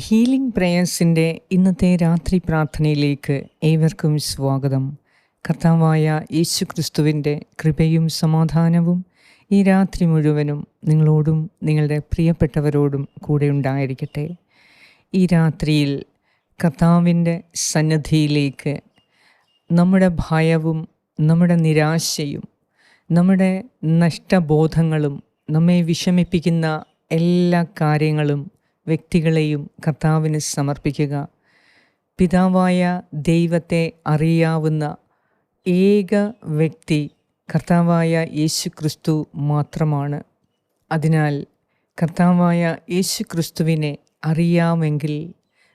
Healing പ്രേയേഴ്സിൻ്റെ ഇന്നത്തെ രാത്രി പ്രാർത്ഥനയിലേക്ക് ഏവർക്കും സ്വാഗതം. കർത്താവായ യേശു ക്രിസ്തുവിൻ്റെ കൃപയും സമാധാനവും ഈ രാത്രി മുഴുവനും നിങ്ങളോടും നിങ്ങളുടെ പ്രിയപ്പെട്ടവരോടും കൂടെ ഉണ്ടായിരിക്കട്ടെ. ഈ രാത്രിയിൽ കർത്താവിൻ്റെ സന്നിധിയിലേക്ക് നമ്മുടെ ഭയവും നമ്മുടെ നിരാശയും നമ്മുടെ നഷ്ടബോധങ്ങളും നമ്മെ വിഷമിപ്പിക്കുന്ന എല്ലാ കാര്യങ്ങളും വ്യക്തികളെയും കർത്താവിന് സമർപ്പിക്കുക. പിതാവായ ദൈവത്തെ അറിയാവുന്ന ഏക വ്യക്തി കർത്താവായ യേശു ക്രിസ്തു മാത്രമാണ്. അതിനാൽ കർത്താവായ യേശു ക്രിസ്തുവിനെ അറിയാമെങ്കിൽ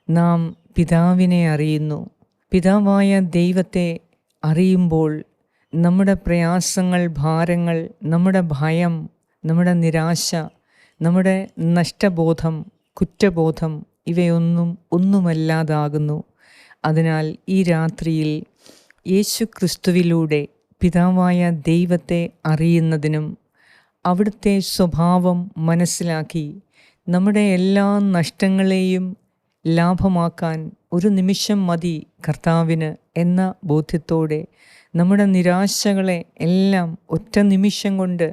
നാം പിതാവിനെ അറിയുന്നു. പിതാവായ ദൈവത്തെ അറിയുമ്പോൾ നമ്മുടെ പ്രയാസങ്ങൾ, ഭാരങ്ങൾ, നമ്മുടെ ഭയം, നമ്മുടെ നിരാശ, നമ്മുടെ നഷ്ടബോധം, കുറ്റബോധം ഒന്നുമല്ലാതാകുന്നു. അതിനാൽ ഈ രാത്രിയിൽ യേശു ക്രിസ്തുവിലൂടെ പിതാവായ ദൈവത്തെ അറിയുന്നതിനും അവിടുത്തെ സ്വഭാവം മനസ്സിലാക്കി നമ്മുടെ എല്ലാ നഷ്ടങ്ങളെയും ലാഭമാക്കാൻ ഒരു നിമിഷം മതി കർത്താവിന് എന്ന ബോധ്യത്തോടെ നമ്മുടെ നിരാശകളെ എല്ലാം ഒറ്റ നിമിഷം കൊണ്ട്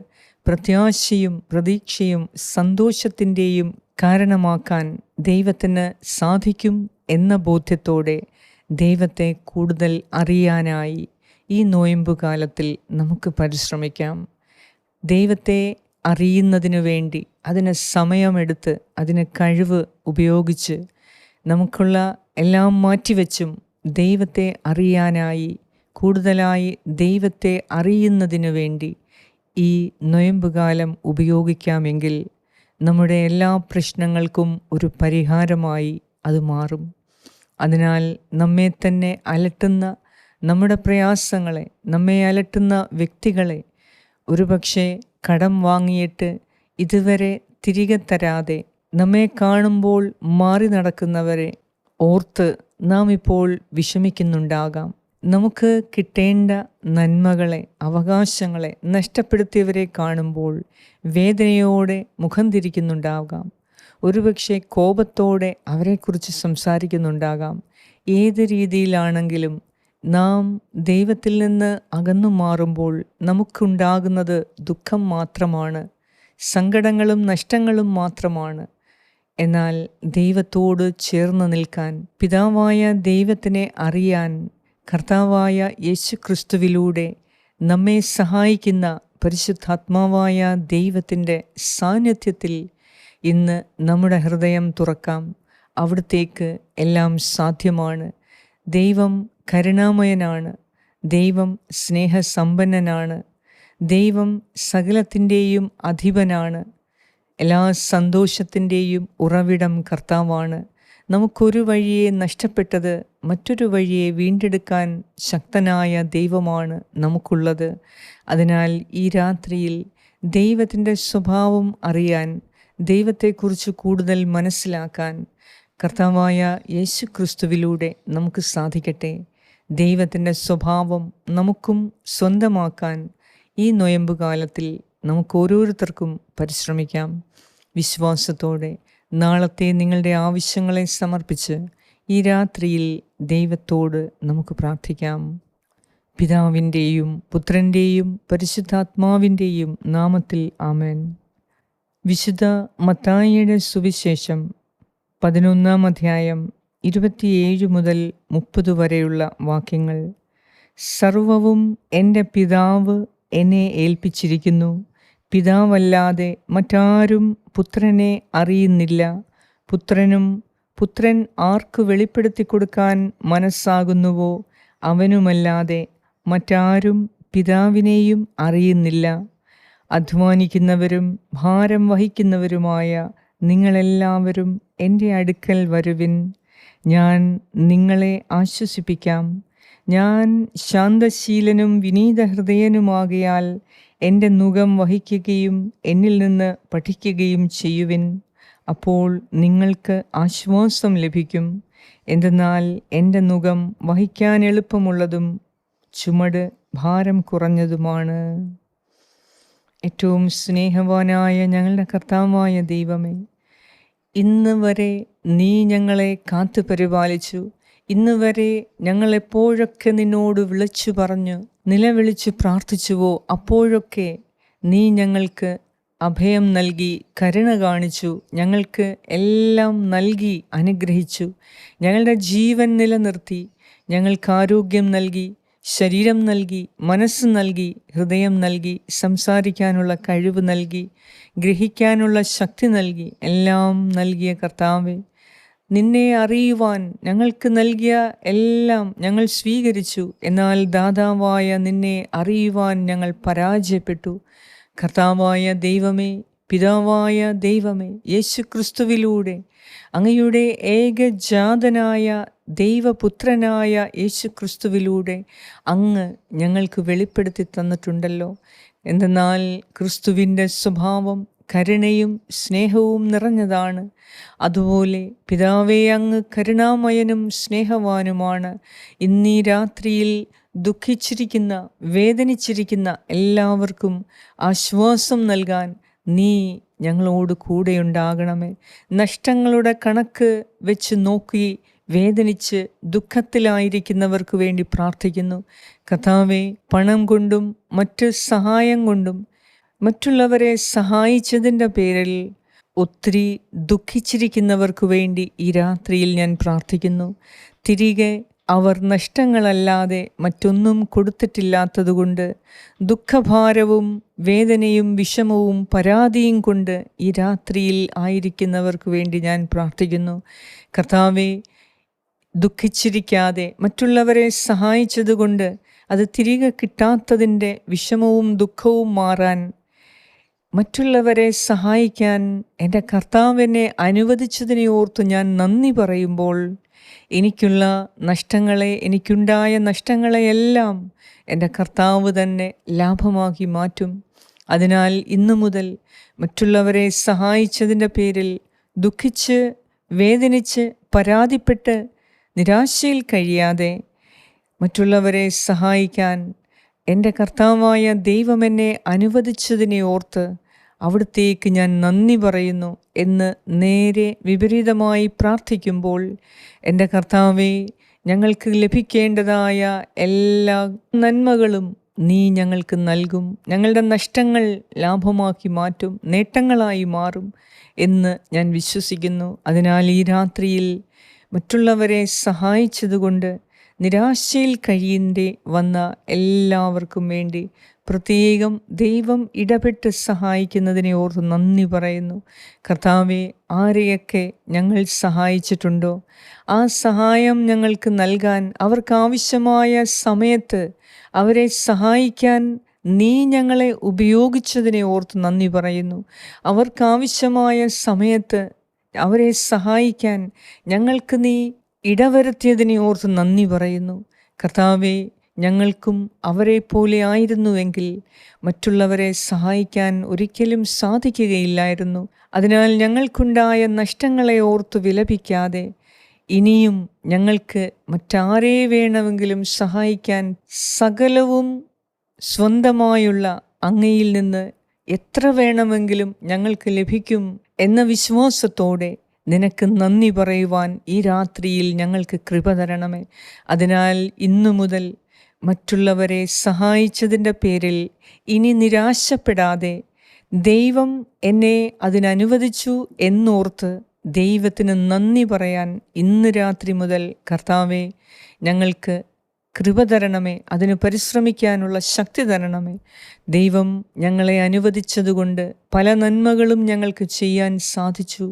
പ്രത്യാശയും പ്രതീക്ഷയും സന്തോഷത്തിൻ്റെയും കാരണമാക്കാൻ ദൈവത്തിന് സാധിക്കും എന്ന ബോധ്യത്തോടെ ദൈവത്തെ കൂടുതൽ അറിയാനായി ഈ നോയമ്പുകാലത്തിൽ നമുക്ക് പരിശ്രമിക്കാം. ദൈവത്തെ അറിയുന്നതിനു വേണ്ടി അതിന് സമയമെടുത്ത് അതിന് കഴിവ് ഉപയോഗിച്ച് നമുക്കുള്ള എല്ലാം മാറ്റിവെച്ചും ദൈവത്തെ അറിയാനായി കൂടുതലായി ദൈവത്തെ അറിയുന്നതിനു വേണ്ടി ഈ നൊയമ്പുകാലം ഉപയോഗിക്കാമെങ്കിൽ നമ്മുടെ എല്ലാ പ്രശ്നങ്ങൾക്കും ഒരു പരിഹാരമായി അത് മാറും. അതിനാൽ നമ്മെ തന്നെ അലട്ടുന്ന നമ്മുടെ പ്രയാസങ്ങളെ, നമ്മെ അലട്ടുന്ന വ്യക്തികളെ, ഒരുപക്ഷെ കടം വാങ്ങിയിട്ട് ഇതുവരെ തിരികെ തരാതെ നമ്മെ കാണുമ്പോൾ മാറി നടക്കുന്നവരെ ഓർത്ത് നാം ഇപ്പോൾ വിഷമിക്കുന്നുണ്ടാകാം. നമുക്ക് കിട്ടേണ്ട നന്മകളെ, അവകാശങ്ങളെ നഷ്ടപ്പെടുത്തിയവരെ കാണുമ്പോൾ വേദനയോടെ മുഖം തിരിക്കുന്നുണ്ടാകാം. ഒരുപക്ഷെ കോപത്തോടെ അവരെക്കുറിച്ച് സംസാരിക്കുന്നുണ്ടാകാം. ഏത് രീതിയിലാണെങ്കിലും നാം ദൈവത്തിൽ നിന്ന് അകന്നു മാറുമ്പോൾ നമുക്കുണ്ടാകുന്നത് ദുഃഖം മാത്രമാണ്, സങ്കടങ്ങളും നഷ്ടങ്ങളും മാത്രമാണ്. എന്നാൽ ദൈവത്തോട് ചേർന്ന് നിൽക്കാൻ, പിതാവായ ദൈവത്തിനെ അറിയാൻ കർത്താവായ യേശു ക്രിസ്തുവിലൂടെ നമ്മെ സഹായിക്കുന്ന പരിശുദ്ധാത്മാവായ ദൈവത്തിൻ്റെ സാന്നിധ്യത്തിൽ ഇന്ന് നമ്മുടെ ഹൃദയം തുറക്കാം. അവിടുത്തേക്ക് എല്ലാം സാധ്യമാണ്. ദൈവം കരുണാമയനാണ്. ദൈവം സ്നേഹസമ്പന്നനാണ്. ദൈവം സകലത്തിൻ്റെയും അധിപനാണ്. എല്ലാ സന്തോഷത്തിൻ്റെയും ഉറവിടം കർത്താവാണ്. നമുക്കൊരു വഴിയെ നഷ്ടപ്പെട്ടത് മറ്റൊരു വഴിയെ വീണ്ടെടുക്കാൻ ശക്തനായ ദൈവമാണ് നമുക്കുള്ളത്. അതിനാൽ ഈ രാത്രിയിൽ ദൈവത്തിൻ്റെ സ്വഭാവം അറിയാൻ, ദൈവത്തെക്കുറിച്ച് കൂടുതൽ മനസ്സിലാക്കാൻ കർത്താവായ യേശു ക്രിസ്തുവിലൂടെ നമുക്ക് സാധിക്കട്ടെ. ദൈവത്തിൻ്റെ സ്വഭാവം നമുക്കും സ്വന്തമാക്കാൻ ഈ നൊയമ്പുകാലത്തിൽ നമുക്ക് ഓരോരുത്തർക്കും പരിശ്രമിക്കാം. വിശ്വാസത്തോടെ നാളത്തെ നിങ്ങളുടെ ആവശ്യങ്ങളെ സമർപ്പിച്ച് ഈ രാത്രിയിൽ ദൈവത്തോട് നമുക്ക് പ്രാർത്ഥിക്കാം. പിതാവിൻ്റെയും പുത്രൻ്റെയും പരിശുദ്ധാത്മാവിൻ്റെയും നാമത്തിൽ ആമേൻ. വിശുദ്ധ മത്തായിയുടെ സുവിശേഷം 11-ാം അധ്യായം 27 മുതൽ 30 വരെയുള്ള വാക്യങ്ങൾ. സർവവും എൻ്റെ പിതാവ് എന്നെ ഏൽപ്പിച്ചിരിക്കുന്നു. പിതാവല്ലാതെ മറ്റാരും പുത്രനെ അറിയുന്നില്ല. പുത്രൻ ആർക്ക് വെളിപ്പെടുത്തി കൊടുക്കാൻ മനസ്സാകുന്നുവോ അവനുമല്ലാതെ മറ്റാരും പിതാവിനെയും അറിയുന്നില്ല. അധ്വാനിക്കുന്നവരും ഭാരം വഹിക്കുന്നവരുമായ നിങ്ങളെല്ലാവരും എൻ്റെ അടുക്കൽ വരുവിൻ, ഞാൻ നിങ്ങളെ ആശ്വസിപ്പിക്കാം. ഞാൻ ശാന്തശീലനും വിനീതഹൃദയനുമാകയാൽ എൻ്റെ നുകം വഹിക്കുകയും എന്നിൽ നിന്ന് പഠിക്കുകയും ചെയ്യുവിൻ. അപ്പോൾ നിങ്ങൾക്ക് ആശ്വാസം ലഭിക്കും. എന്തെന്നാൽ എൻ്റെ നുകം വഹിക്കാൻ എളുപ്പമുള്ളതും ചുമട് ഭാരം കുറഞ്ഞതുമാണ്. ഏറ്റവും സ്നേഹവാനായ ഞങ്ങളുടെ കർത്താവായ ദൈവമേ, ഇന്ന് വരെ നീ ഞങ്ങളെ കാത്തു പരിപാലിച്ചു. ഇന്ന് വരെ ഞങ്ങൾ എപ്പോഴൊക്കെ നിന്നോട് വിളിച്ചു പറഞ്ഞു നിലവിളിച്ച് പ്രാർത്ഥിച്ചുവോ അപ്പോഴൊക്കെ നീ ഞങ്ങൾക്ക് അഭയം നൽകി കരുണ കാണിച്ചു. ഞങ്ങൾക്ക് എല്ലാം നൽകി അനുഗ്രഹിച്ചു. ഞങ്ങളുടെ ജീവൻ നിലനിർത്തി. ഞങ്ങൾക്ക് ആരോഗ്യം നൽകി, ശരീരം നൽകി, മനസ്സ് നൽകി, ഹൃദയം നൽകി, സംസാരിക്കാനുള്ള കഴിവ് നൽകി, ഗ്രഹിക്കാനുള്ള ശക്തി നൽകി. എല്ലാം നൽകിയ കർത്താവേ, നിന്നെ അറിയുവാൻ ഞങ്ങൾക്ക് നൽകിയ എല്ലാം ഞങ്ങൾ സ്വീകരിച്ചു. എന്നാൽ ദാതാവായ നിന്നെ അറിയുവാൻ ഞങ്ങൾ പരാജയപ്പെട്ടു. കർത്താവായ ദൈവമേ, പിതാവായ ദൈവമേ, യേശുക്രിസ്തുവിലൂടെ അങ്ങയുടെ ഏകജാതനായ ദൈവപുത്രനായ യേശുക്രിസ്തുവിലൂടെ അങ്ങ് ഞങ്ങൾക്ക് വെളിപ്പെടുത്തി തന്നിട്ടുണ്ടല്ലോ. എന്തെന്നാൽ ക്രിസ്തുവിൻ്റെ സ്വഭാവം കരുണയും സ്നേഹവും നിറഞ്ഞതാണ്. അതുപോലെ പിതാവേ, അങ്ങ് കരുണാമയനും സ്നേഹവാനുമാണ്. ഇന്നീ രാത്രിയിൽ ദുഃഖിച്ചിരിക്കുന്ന, വേദനിച്ചിരിക്കുന്ന എല്ലാവർക്കും ആശ്വാസം നൽകാൻ നീ ഞങ്ങളോട് കൂടെയുണ്ടാകണമേ. നഷ്ടങ്ങളുടെ കണക്ക് വെച്ച് നോക്കി വേദനിച്ച് ദുഃഖത്തിലായിരിക്കുന്നവർക്ക് വേണ്ടി പ്രാർത്ഥിക്കുന്നു. കർത്താവേ, പണം കൊണ്ടും മറ്റ് സഹായം കൊണ്ടും മറ്റുള്ളവരെ സഹായിച്ചതിൻ്റെ പേരിൽ ഒത്തിരി ദുഃഖിച്ചിരിക്കുന്നവർക്ക് വേണ്ടി ഈ രാത്രിയിൽ ഞാൻ പ്രാർത്ഥിക്കുന്നു. തിരികെ അവർ നഷ്ടങ്ങളല്ലാതെ മറ്റൊന്നും കൊടുത്തിട്ടില്ലാത്തതുകൊണ്ട് ദുഃഖഭാരവും വേദനയും വിഷമവും പരാതിയും കൊണ്ട് ഈ രാത്രിയിൽ ആയിരിക്കുന്നവർക്ക് വേണ്ടി ഞാൻ പ്രാർത്ഥിക്കുന്നു. കർത്താവേ, ദുഃഖിച്ചിരിക്കാതെ മറ്റുള്ളവരെ സഹായിച്ചതുകൊണ്ട് അത് തിരികെ കിട്ടാത്തതിൻ്റെ വിഷമവും ദുഃഖവും മാറാൻ, മറ്റുള്ളവരെ സഹായിക്കാൻ എൻ്റെ കർത്താവിനെ അനുവദിച്ചതിനെ ഓർത്ത് ഞാൻ നന്ദി പറയുമ്പോൾ എനിക്കുണ്ടായ നഷ്ടങ്ങളെയെല്ലാം എൻ്റെ കർത്താവ് തന്നെ ലാഭമാക്കി മാറ്റും. അതിനാൽ ഇന്നു മുതൽ മറ്റുള്ളവരെ സഹായിച്ചതിൻ്റെ പേരിൽ ദുഃഖിച്ച്, വേദനിച്ച്, പരാതിപ്പെട്ട്, നിരാശയിൽ കഴിയാതെ മറ്റുള്ളവരെ സഹായിക്കാൻ എൻ്റെ കർത്താവായ ദൈവം എന്നെ അനുവദിച്ചതിനെ ഓർത്ത് അവിടുത്തേക്ക് ഞാൻ നന്ദി പറയുന്നു എന്ന് നേരെ വിപരീതമായി പ്രാർത്ഥിക്കുമ്പോൾ, എൻ്റെ കർത്താവേ, ഞങ്ങൾക്ക് ലഭിക്കേണ്ടതായ എല്ലാ നന്മകളും നീ ഞങ്ങൾക്ക് നൽകും. ഞങ്ങളുടെ നഷ്ടങ്ങൾ ലാഭമാക്കി മാറ്റും, നേട്ടങ്ങളായി മാറും എന്ന് ഞാൻ വിശ്വസിക്കുന്നു. അതിനാൽ ഈ രാത്രിയിൽ മറ്റുള്ളവരെ സഹായിച്ചതുകൊണ്ട് നിരാശയിൽ കഴിയേണ്ടി വന്ന എല്ലാവർക്കും വേണ്ടി പ്രത്യേകം ദൈവം ഇടപെട്ട് സഹായിക്കുന്നതിനെ ഓർത്ത് നന്ദി പറയുന്നു. കർത്താവെ, ആരെയൊക്കെ ഞങ്ങൾ സഹായിച്ചിട്ടുണ്ടോ ആ സഹായം ഞങ്ങൾക്ക് നൽകാൻ, അവർക്കാവശ്യമായ സമയത്ത് അവരെ സഹായിക്കാൻ നീ ഞങ്ങളെ ഉപയോഗിച്ചതിനെ ഓർത്ത് നന്ദി പറയുന്നു. അവർക്കാവശ്യമായ സമയത്ത് അവരെ സഹായിക്കാൻ ഞങ്ങൾക്ക് നീ ഇടവരുത്തിയതിനെ ഓർത്ത് നന്ദി പറയുന്നു. കർത്താവെ, ഞങ്ങൾക്കും അവരെ പോലെ ആയിരുന്നുവെങ്കിൽ മറ്റുള്ളവരെ സഹായിക്കാൻ ഒരിക്കലും സാധിക്കുകയില്ലായിരുന്നു. അതിനാൽ ഞങ്ങൾക്കുണ്ടായ നഷ്ടങ്ങളെ ഓർത്ത് വിലപിക്കാതെ ഇനിയും ഞങ്ങൾക്ക് മറ്റാരെ വേണമെങ്കിലും സഹായിക്കാൻ സകലവും സ്വന്തമായുള്ള അങ്ങയിൽ നിന്ന് എത്ര വേണമെങ്കിലും ഞങ്ങൾക്ക് ലഭിക്കും എന്ന വിശ്വാസത്തോടെ നിനക്ക് നന്ദി പറയുവാൻ ഈ രാത്രിയിൽ ഞങ്ങൾക്ക് കൃപ തരണമേ. അതിനാൽ ഇന്നു മുതൽ മറ്റുള്ളവരെ സഹായിച്ചതിൻ്റെ പേരിൽ ഇനി നിരാശപ്പെടാതെ ദൈവം എന്നെ അതിനനുവദിച്ചു എന്നോർത്ത് ദൈവത്തിന് നന്ദി പറയാൻ ഇന്ന് രാത്രി മുതൽ കർത്താവെ ഞങ്ങൾക്ക് കൃപ തരണമേ. അതിന് പരിശ്രമിക്കാനുള്ള ശക്തി തരണമേ. ദൈവം ഞങ്ങളെ അനുവദിച്ചതുകൊണ്ട് പല നന്മകളും ഞങ്ങൾക്ക് ചെയ്യാൻ സാധിച്ചു.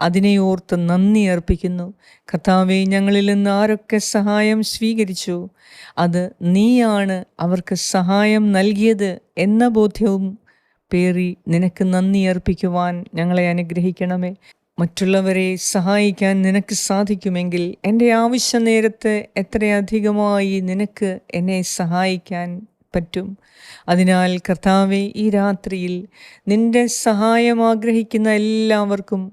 അതിനെ ഓർത്ത് നന്ദി അർപ്പിക്കുന്നു. കർത്താവെ, ഞങ്ങളിൽ നിന്ന് ആരൊക്കെ സഹായം സ്വീകരിച്ചു അത് നീയാണ് അവർക്ക് സഹായം നൽകിയത് എന്ന ബോധ്യവും പേറി നിനക്ക് നന്ദി അർപ്പിക്കുവാൻ ഞങ്ങളെ അനുഗ്രഹിക്കണമേ. മറ്റുള്ളവരെ സഹായിക്കാൻ നിനക്ക് സാധിക്കുമെങ്കിൽ എൻ്റെ ആവശ്യ നേരത്ത് എത്രയധികമായി നിനക്ക് എന്നെ സഹായിക്കാൻ പറ്റും. അതിനാൽ കർത്താവെ, ഈ രാത്രിയിൽ നിൻ്റെ സഹായം ആഗ്രഹിക്കുന്ന എല്ലാവർക്കും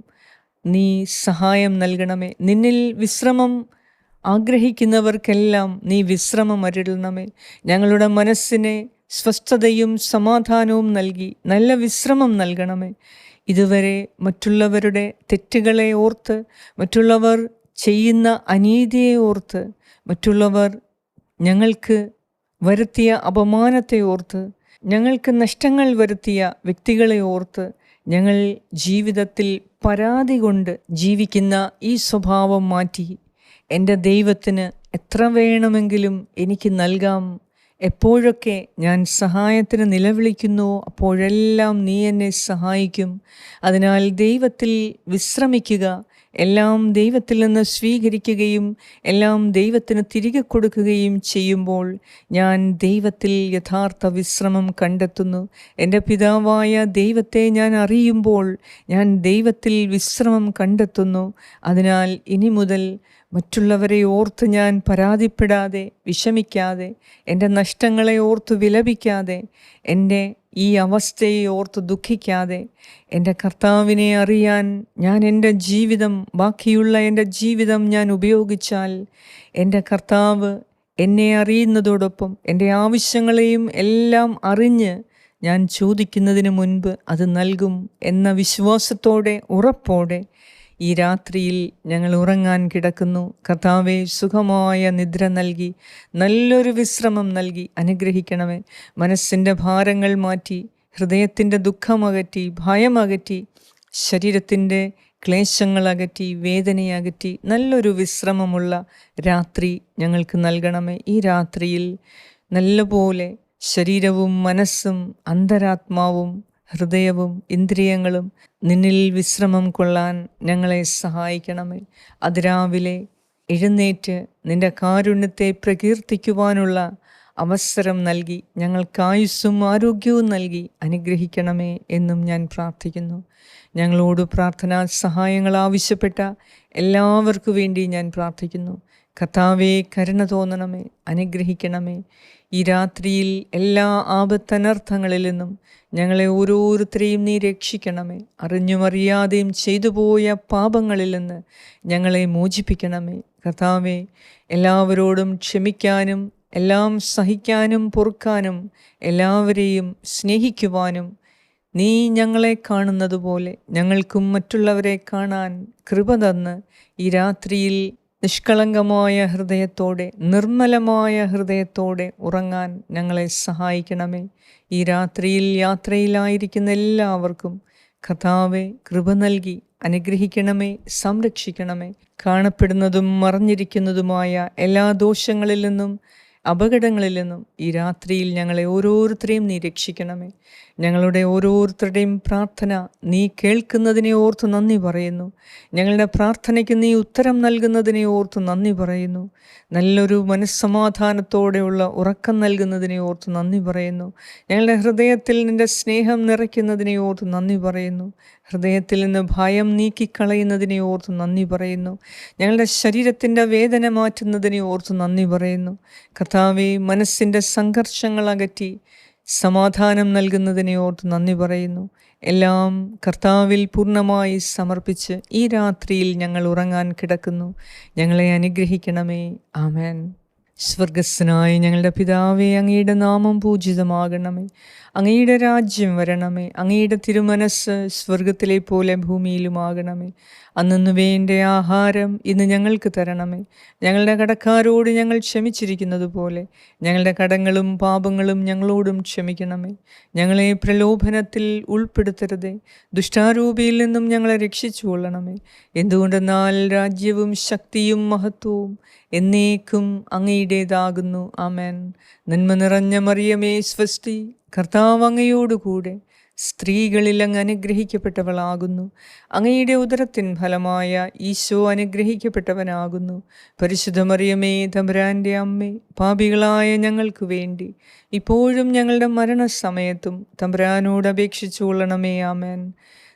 നീ സഹായം നൽകണമേ. നിന്നിൽ വിശ്രമം ആഗ്രഹിക്കുന്നവർക്കെല്ലാം നീ വിശ്രമം അരുളണമേ. ഞങ്ങളുടെ മനസ്സിനെ സ്വസ്ഥതയും സമാധാനവും നൽകി നല്ല വിശ്രമം നൽകണമേ. ഇതുവരെ മറ്റുള്ളവരുടെ തെറ്റുകളെ ഓർത്ത്, മറ്റുള്ളവർ ചെയ്യുന്ന അനീതിയെ ഓർത്ത്, മറ്റുള്ളവർ ഞങ്ങൾക്ക് വരുത്തിയ അപമാനത്തെ ഓർത്ത്, ഞങ്ങൾക്ക് നഷ്ടങ്ങൾ വരുത്തിയ വ്യക്തികളെ ഓർത്ത് ഞങ്ങൾ ജീവിതത്തിൽ പരാതി കൊണ്ട് ജീവിക്കുന്ന ഈ സ്വഭാവം മാറ്റി എൻ്റെ ദൈവത്തിന് എത്ര വേണമെങ്കിലും എനിക്ക് നൽകാം, എപ്പോഴൊക്കെ ഞാൻ സഹായത്തിന് നിലവിളിക്കുന്നുവോ അപ്പോഴെല്ലാം നീ എന്നെ സഹായിക്കും, അതിനാൽ ദൈവത്തിൽ വിശ്രമിക്കുക, എല്ലാം ദൈവത്തിൽ നിന്ന് സ്വീകരിക്കുകയും എല്ലാം ദൈവത്തിന് തിരികെ കൊടുക്കുകയും ചെയ്യുമ്പോൾ ഞാൻ ദൈവത്തിൽ യഥാർത്ഥ വിശ്രമം കണ്ടെത്തുന്നു. എൻ്റെ പിതാവായ ദൈവത്തെ ഞാൻ അറിയുമ്പോൾ ഞാൻ ദൈവത്തിൽ വിശ്രമം കണ്ടെത്തുന്നു. അതിനാൽ ഇനി മുതൽ മറ്റുള്ളവരെ ഓർത്ത് ഞാൻ പരാതിപ്പെടാതെ, വിഷമിക്കാതെ, എൻ്റെ നഷ്ടങ്ങളെ ഓർത്ത് വിലപിക്കാതെ, എൻ്റെ ഈ അവസ്ഥയെ ഓർത്ത് ദുഃഖിക്കാതെ, എൻ്റെ കർത്താവിനെ അറിയാൻ ഞാൻ എൻ്റെ ജീവിതം, ബാക്കിയുള്ള എൻ്റെ ജീവിതം ഞാൻ ഉപയോഗിച്ചാൽ എൻ്റെ കർത്താവ് എന്നെ അറിയുന്നതോടൊപ്പം എൻ്റെ ആവശ്യങ്ങളെയും എല്ലാം അറിഞ്ഞ് ഞാൻ ചോദിക്കുന്നതിന് മുൻപ് അത് നൽകും എന്ന വിശ്വാസത്തോടെ, ഉറപ്പോടെ ഈ രാത്രിയിൽ ഞങ്ങൾ ഉറങ്ങാൻ കിടക്കുന്നു. കർത്താവേ, സുഖമായ നിദ്ര നൽകി, നല്ലൊരു വിശ്രമം നൽകി അനുഗ്രഹിക്കണമേ. മനസ്സിൻ്റെ ഭാരങ്ങൾ മാറ്റി, ഹൃദയത്തിൻ്റെ ദുഃഖമകറ്റി, ഭയമകറ്റി, ശരീരത്തിൻ്റെ ക്ലേശങ്ങളകറ്റി, വേദനയകറ്റി നല്ലൊരു വിശ്രമമുള്ള രാത്രി ഞങ്ങൾക്ക് നൽകണമേ. ഈ രാത്രിയിൽ നല്ലപോലെ ശരീരവും മനസ്സും അന്തരാത്മാവും ഹൃദയവും ഇന്ദ്രിയങ്ങളും നിന്നിൽ വിശ്രമം കൊള്ളാൻ ഞങ്ങളെ സഹായിക്കണമേ. അതിരാവിലെ എഴുന്നേറ്റ് നിൻ്റെ കാരുണ്യത്തെ പ്രകീർത്തിക്കുവാനുള്ള അവസരം നൽകി ഞങ്ങൾക്ക് ആയുസ്സും ആരോഗ്യവും നൽകി അനുഗ്രഹിക്കണമേ എന്നും ഞാൻ പ്രാർത്ഥിക്കുന്നു. ഞങ്ങളോട് പ്രാർത്ഥനാ സഹായങ്ങൾ ആവശ്യപ്പെട്ട എല്ലാവർക്കു വേണ്ടി ഞാൻ പ്രാർത്ഥിക്കുന്നു. കർത്താവേ, കരുണ തോന്നണമേ, അനുഗ്രഹിക്കണമേ. ഈ രാത്രിയിൽ എല്ലാ ആപത്തനർത്ഥങ്ങളിൽ നിന്നും ഞങ്ങളെ ഓരോരുത്തരെയും നീ രക്ഷിക്കണമേ. അറിഞ്ഞും അറിയാതെയും ചെയ്തു പോയ പാപങ്ങളിൽ നിന്ന് ഞങ്ങളെ മോചിപ്പിക്കണമേ. കർത്താവേ, എല്ലാവരോടും ക്ഷമിക്കാനും എല്ലാം സഹിക്കാനും പൊറുക്കാനും എല്ലാവരെയും സ്നേഹിക്കുവാനും നീ ഞങ്ങളെ കാണുന്നത് പോലെ ഞങ്ങൾക്കും മറ്റുള്ളവരെ കാണാൻ കൃപ തന്ന് ഈ രാത്രിയിൽ നിഷ്കളങ്കമായ ഹൃദയത്തോടെ, നിർമ്മലമായ ഹൃദയത്തോടെ ഉറങ്ങാൻ ഞങ്ങളെ സഹായിക്കണമേ. ഈ രാത്രിയിൽ യാത്രയിലായിരിക്കുന്ന എല്ലാവർക്കും കർത്താവേ, കൃപ നൽകി അനുഗ്രഹിക്കണമേ, സംരക്ഷിക്കണമേ. കാണപ്പെടുന്നതും മറഞ്ഞിരിക്കുന്നതുമായ എല്ലാ ദോഷങ്ങളിൽ നിന്നും അപകടങ്ങളിൽ നിന്നും ഈ രാത്രിയിൽ ഞങ്ങളെ ഓരോരുത്തരെയും നീ രക്ഷിക്കണമേ. ഞങ്ങളുടെ ഓരോരുത്തരുടെയും പ്രാർത്ഥന നീ കേൾക്കുന്നതിനെ ഓർത്ത് നന്ദി പറയുന്നു. ഞങ്ങളുടെ പ്രാർത്ഥനയ്ക്ക് നീ ഉത്തരം നൽകുന്നതിനെ ഓർത്ത് നന്ദി പറയുന്നു. നല്ലൊരു മനസ്സമാധാനത്തോടെയുള്ള ഉറക്കം നൽകുന്നതിനെ ഓർത്ത് നന്ദി പറയുന്നു. ഞങ്ങളുടെ ഹൃദയത്തിൽ നിൻ്റെ സ്നേഹം നിറയ്ക്കുന്നതിനെ ഓർത്ത് നന്ദി പറയുന്നു. ഹൃദയത്തിൽ നിന്ന് ഭയം നീക്കിക്കളയുന്നതിനെ ഓർത്ത് നന്ദി പറയുന്നു. ഞങ്ങളുടെ ശരീരത്തിൻ്റെ വേദന മാറ്റുന്നതിനെ ഓർത്ത് നന്ദി പറയുന്നു. കർത്താവേ, മനസ്സിൻ്റെ സംഘർഷങ്ങൾ അകറ്റി സമാധാനം നൽകുന്നതിനെ ഓർത്ത് നന്ദി പറയുന്നു. എല്ലാം കർത്താവിൽ പൂർണ്ണമായി സമർപ്പിച്ച് ഈ രാത്രിയിൽ ഞങ്ങൾ ഉറങ്ങാൻ കിടക്കുന്നു. ഞങ്ങളെ അനുഗ്രഹിക്കണമേ. ആമേൻ. സ്വർഗസ്സനായ ഞങ്ങളുടെ പിതാവേ, അങ്ങയുടെ നാമം പൂജിതമാകണമേ. അങ്ങയുടെ രാജ്യം വരണമേ. അങ്ങയുടെ തിരുമനസ് സ്വർഗത്തിലെ പോലെ ഭൂമിയിലുമാകണമേ. അന്നു വേണ്ട ആഹാരം ഇന്ന് ഞങ്ങൾക്ക് തരണമേ. ഞങ്ങളുടെ കടക്കാരോട് ഞങ്ങൾ ക്ഷമിച്ചിരിക്കുന്നത് പോലെ ഞങ്ങളുടെ കടങ്ങളും പാപങ്ങളും ഞങ്ങളോടും ക്ഷമിക്കണമേ. ഞങ്ങളെ പ്രലോഭനത്തിൽ ഉൾപ്പെടുത്തരുതേ, ദുഷ്ടാരൂപിയിൽ നിന്നും ഞങ്ങളെ രക്ഷിച്ചു കൊള്ളണമേ. എന്തുകൊണ്ടെന്നാൽ രാജ്യവും ശക്തിയും മഹത്വവും എന്നേക്കും അങ്ങയുടേതാകുന്നു. ആമേൻ. നന്മ നിറഞ്ഞ മറിയമേ, സ്വസ്തി, കർത്താവ് അങ്ങയോടുകൂടെ സ്ത്രീകളിൽ അങ്ങ് അനുഗ്രഹിക്കപ്പെട്ടവളാകുന്നു. അങ്ങയുടെ ഉദരത്തിൻ ഫലമായ ഈശോ അനുഗ്രഹിക്കപ്പെട്ടവനാകുന്നു. പരിശുദ്ധ മറിയമേ, തമ്പുരാൻ്റെ അമ്മേ, പാപികളായ ഞങ്ങൾക്ക് വേണ്ടി ഇപ്പോഴും ഞങ്ങളുടെ മരണസമയത്തും തമ്പുരാനോട് അപേക്ഷിച്ചു കൊള്ളണമേ. ആമേൻ.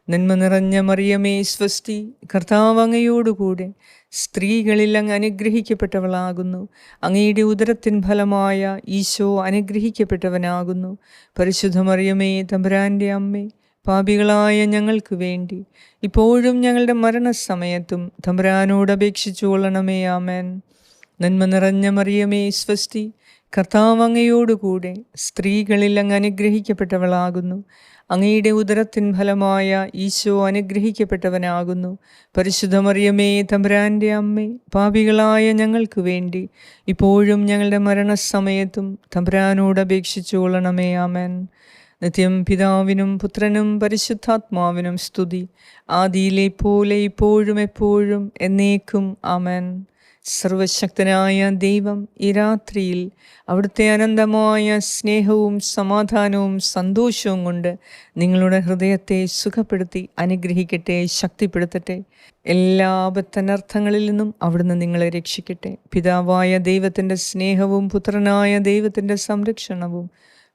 നന്മ നിറഞ്ഞ മറിയമേ, സ്വസ്തി, കർത്താവ് അങ്ങയോടുകൂടെ സ്ത്രീകളിൽ അങ്ങ് അനുഗ്രഹിക്കപ്പെട്ടവളാകുന്നു. അങ്ങയുടെ ഉദരത്തിൻ ഫലമായ ഈശോ അനുഗ്രഹിക്കപ്പെട്ടവനാകുന്നു. പരിശുദ്ധ മറിയമേ, തമ്പുരാൻ്റെ അമ്മേ, പാപികളായ ഞങ്ങൾക്ക് വേണ്ടി ഇപ്പോഴും ഞങ്ങളുടെ മരണസമയത്തും തമ്പുരാനോട് അപേക്ഷിച്ചു കൊള്ളണമേ. ആമേൻ. നന്മ നിറഞ്ഞ മറിയമേ, സ്വസ്തി, കർത്താവ് അങ്ങയോടുകൂടെ സ്ത്രീകളിൽ അങ്ങ് അനുഗ്രഹിക്കപ്പെട്ടവളാകുന്നു. അങ്ങയുടെ ഉദരത്തിൻ ഫലമായ ഈശോ അനുഗ്രഹിക്കപ്പെട്ടവനാകുന്നു. പരിശുദ്ധ മറിയമേ, തമ്പുരാൻ്റെ അമ്മേ, പാപികളായ ഞങ്ങൾക്ക് വേണ്ടി ഇപ്പോഴും ഞങ്ങളുടെ മരണസമയത്തും തമ്പുരാനോട് അപേക്ഷിച്ചു കൊള്ളണമേ. ആമേൻ. നിത്യം പിതാവിനും പുത്രനും പരിശുദ്ധാത്മാവിനും സ്തുതി, ആദിയിലെ പോലെ ഇപ്പോഴും എപ്പോഴും എന്നേക്കും. ആമേൻ. സർവശക്തനായ ദൈവം ഈ രാത്രിയിൽ അവിടുത്തെ അനന്തമായ സ്നേഹവും സമാധാനവും സന്തോഷവും കൊണ്ട് നിങ്ങളുടെ ഹൃദയത്തെ സുഖപ്പെടുത്തി അനുഗ്രഹിക്കട്ടെ, ശക്തിപ്പെടുത്തട്ടെ. എല്ലാ ആപത്തനർത്ഥങ്ങളിൽ നിന്നും അവിടുന്ന് നിങ്ങളെ രക്ഷിക്കട്ടെ. പിതാവായ ദൈവത്തിൻ്റെ സ്നേഹവും പുത്രനായ ദൈവത്തിൻ്റെ സംരക്ഷണവും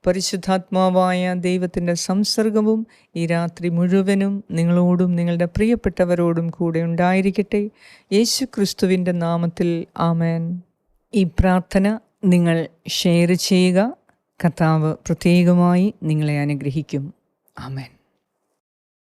പരിശുദ്ധാത്മാവായ ദൈവത്തിൻ്റെ സംസർഗവും ഈ രാത്രി മുഴുവനും നിങ്ങളോടും നിങ്ങളുടെ പ്രിയപ്പെട്ടവരോടും കൂടെ ഉണ്ടായിരിക്കട്ടെ. യേശു ക്രിസ്തുവിൻ്റെ നാമത്തിൽ ആമേൻ. ഈ പ്രാർത്ഥന നിങ്ങൾ ഷെയർ ചെയ്യുക. കർത്താവ് പ്രത്യേകമായി നിങ്ങളെ അനുഗ്രഹിക്കും. ആമേൻ.